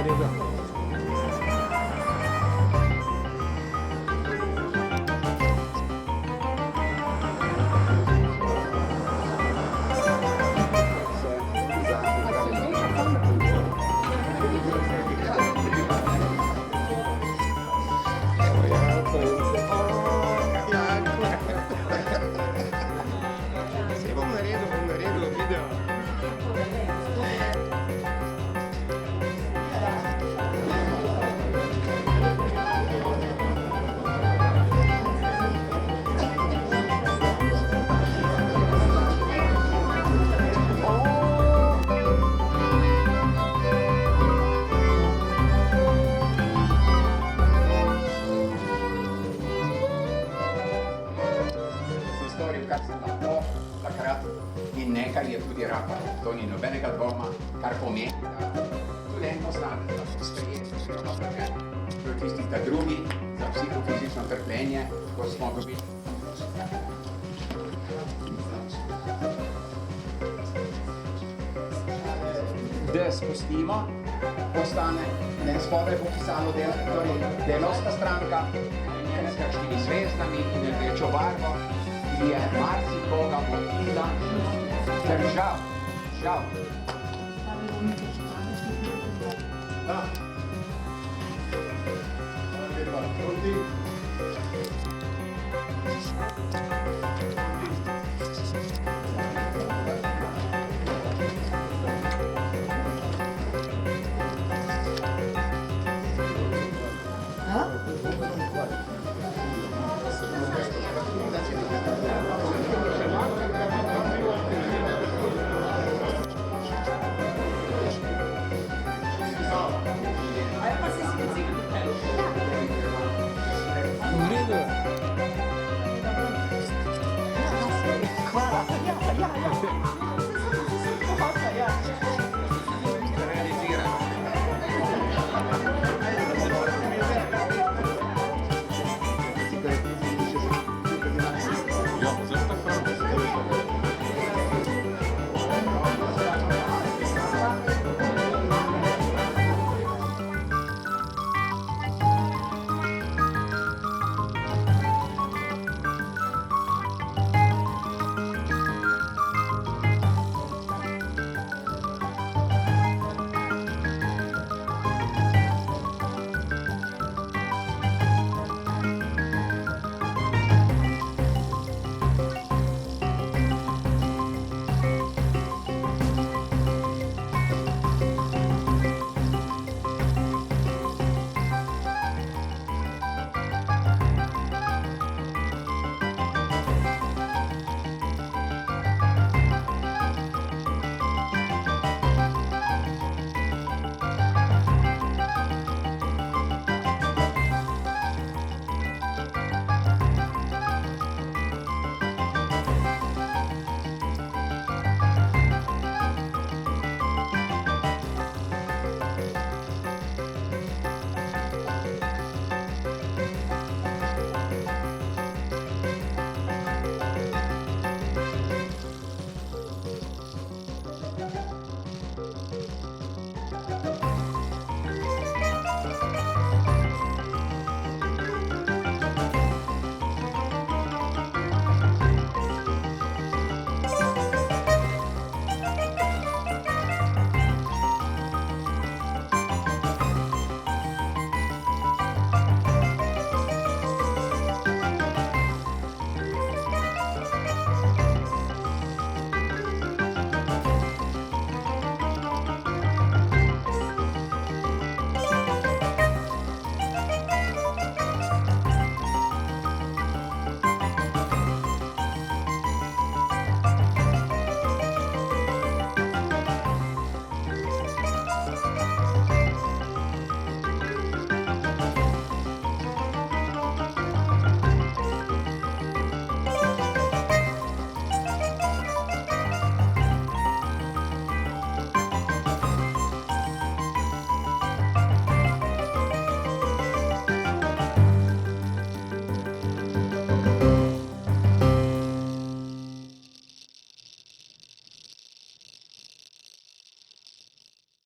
merito. Sì, pomerito, video. Storij, kar sem lahko takrat in ne, kar je tudi Rafa. To ni nobenega dvoma, kar pomeni, da študent postane lahko sprejet, to je tisti ta drugi, za psihofizično trpljenje, ko smo dobili. Da spustimo, postane, ne spodaj bo pisalo delovska stranka, s kakšnimi zvezdami in rdečo barvo, ki je marsikoga motila, ker žal. Hvala lepa.